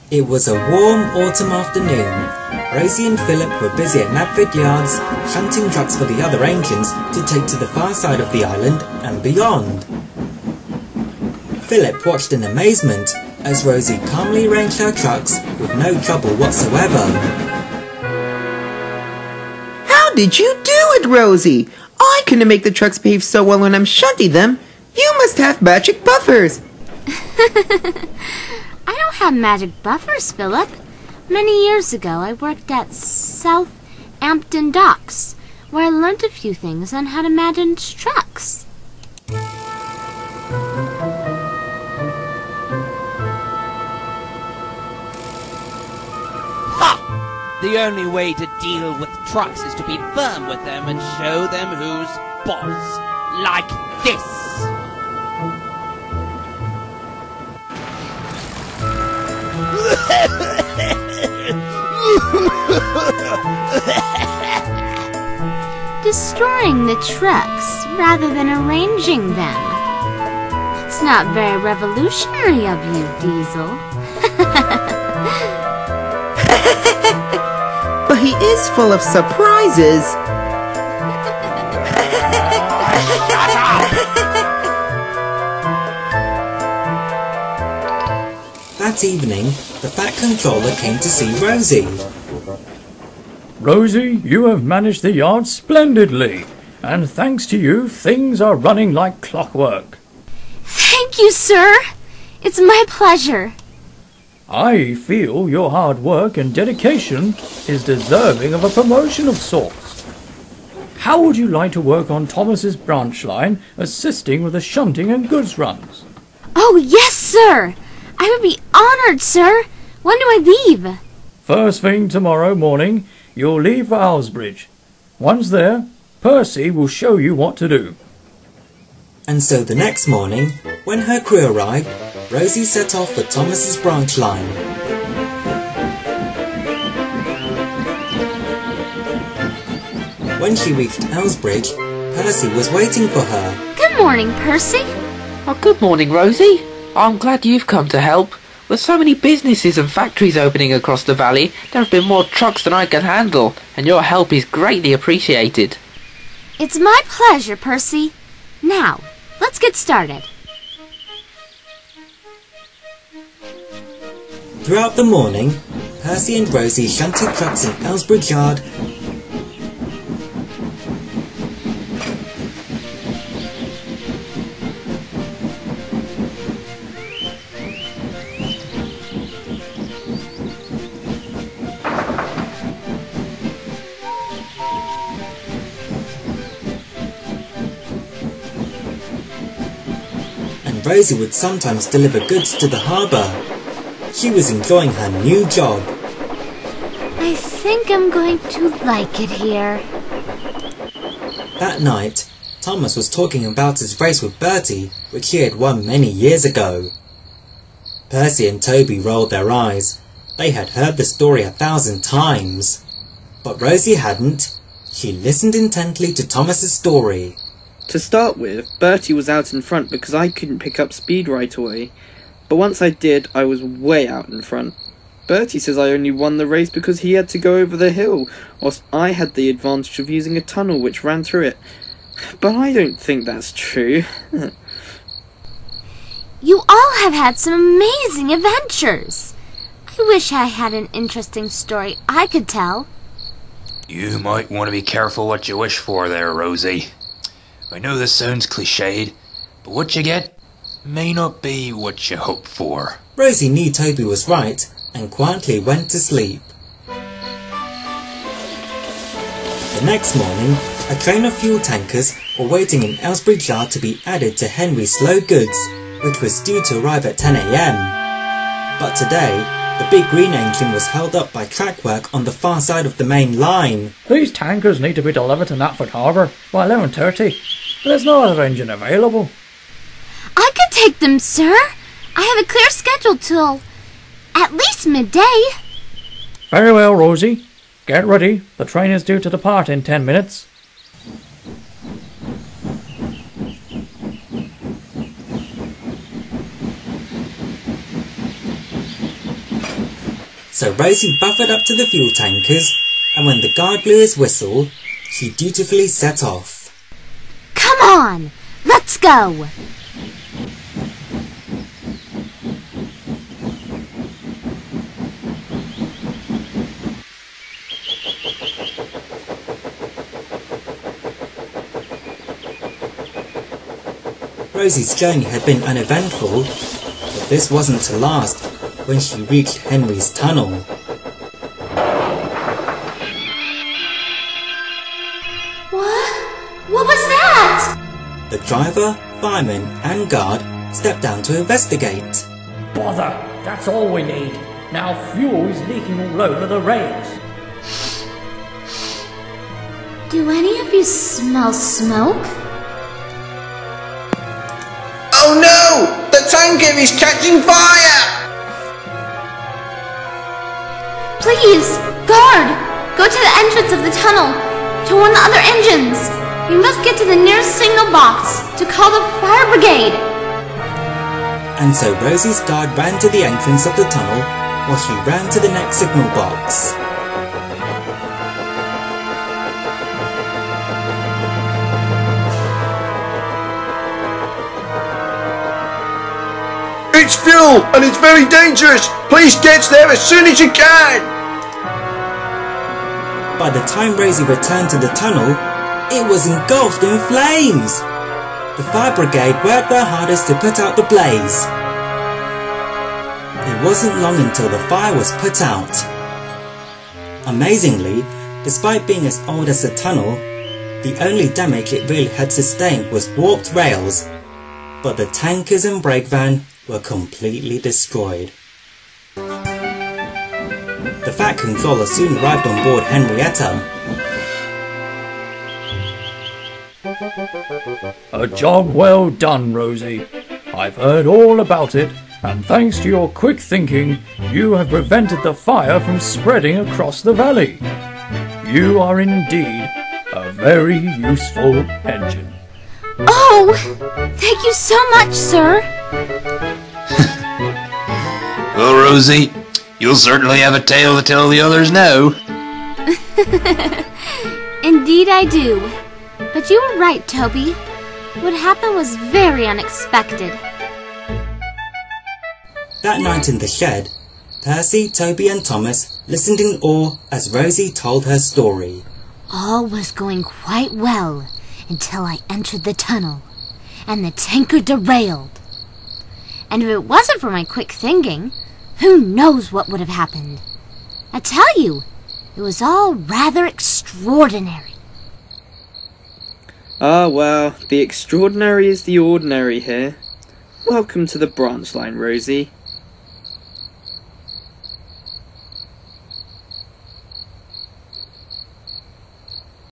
It was a warm autumn afternoon. Rosie and Philip were busy at Knapford Yards, shunting trucks for the other engines to take to the far side of the island and beyond. Philip watched in amazement as Rosie calmly arranged her trucks with no trouble whatsoever. How did you do it, Rosie? I couldn't make the trucks behave so well when I'm shunting them. You must have magic buffers. I don't have magic buffers, Philip. Many years ago, I worked at Southampton Docks, where I learnt a few things on how to manage trucks. Ha! The only way to deal with trucks is to be firm with them and show them who's boss. Like this. Destroying the trucks rather than arranging them. That's not very revolutionary of you, Diesel. But he is full of surprises. Shut up! That evening, the Fat Controller came to see Rosie. Rosie, you have managed the yard splendidly, and thanks to you, things are running like clockwork. Thank you, sir. It's my pleasure. I feel your hard work and dedication is deserving of a promotion of sorts. How would you like to work on Thomas's branch line, assisting with the shunting and goods runs? Oh, yes, sir. I would be honored, sir. When do I leave? First thing tomorrow morning, you'll leave for Owlsbridge. Once there, Percy will show you what to do. And so the next morning, when her crew arrived, Rosie set off for Thomas's branch line. When she reached Owlsbridge, Percy was waiting for her. Good morning, Percy. Oh, good morning, Rosie. I'm glad you've come to help. With so many businesses and factories opening across the valley, there have been more trucks than I can handle, and your help is greatly appreciated. It's my pleasure, Percy. Now, let's get started. Throughout the morning, Percy and Rosie shunted trucks in Owlsbridge Yard and Rosie would sometimes deliver goods to the harbour. She was enjoying her new job. I think I'm going to like it here. That night, Thomas was talking about his race with Bertie, which he had won many years ago. Percy and Toby rolled their eyes. They had heard the story 1,000 times. But Rosie hadn't. She listened intently to Thomas's story. To start with, Bertie was out in front because I couldn't pick up speed right away. But once I did, I was way out in front. Bertie says I only won the race because he had to go over the hill, whilst I had the advantage of using a tunnel which ran through it. But I don't think that's true. You all have had some amazing adventures. I wish I had an interesting story I could tell. You might want to be careful what you wish for there, Rosie. I know this sounds cliched, but what you get may not be what you hope for. Rosie knew Toby was right and quietly went to sleep. The next morning, a train of fuel tankers were waiting in Owlsbridge Yard to be added to Henry's slow goods, which was due to arrive at 10 AM. But today, the big green engine was held up by track work on the far side of the main line. These tankers need to be delivered to Knapford Harbour by 11:30. There's no other engine available. I could take them, sir. I have a clear schedule till at least midday. Very well, Rosie. Get ready. The train is due to depart in 10 minutes. So Rosie buffered up to the fuel tankers, and when the guard blew his whistle, she dutifully set off. Come on, let's go! Rosie's journey had been uneventful, but this wasn't to last when she reached Henry's tunnel. What was that? The driver, fireman and guard stepped down to investigate. Bother! That's all we need. Now fuel is leaking all over the rails. Do any of you smell smoke? Oh no! The tanker is catching fire! Please, guard! Go to the entrance of the tunnel to warn the other engines. We must get to the nearest signal box to call the fire brigade. And so Rosie's guard ran to the entrance of the tunnel while she ran to the next signal box. It's fuel, and it's very dangerous! Please get there as soon as you can! By the time Rosie returned to the tunnel, it was engulfed in flames! The fire brigade worked their hardest to put out the blaze. It wasn't long until the fire was put out. Amazingly, despite being as old as the tunnel, the only damage it really had sustained was warped rails, but the tankers and brake van were completely destroyed. The Fat Controller soon arrived on board Henrietta. A job well done, Rosie. I've heard all about it, and thanks to your quick thinking, you have prevented the fire from spreading across the valley. You are indeed a very useful engine. Oh, thank you so much, sir. Well, Rosie, you'll certainly have a tale to tell the others now. Indeed I do. But you were right, Toby. What happened was very unexpected. That night in the shed, Percy, Toby and Thomas listened in awe as Rosie told her story. All was going quite well until I entered the tunnel, and the tanker derailed. And if it wasn't for my quick thinking, who knows what would have happened? I tell you, it was all rather extraordinary. Ah well, the extraordinary is the ordinary here. Welcome to the branch line, Rosie.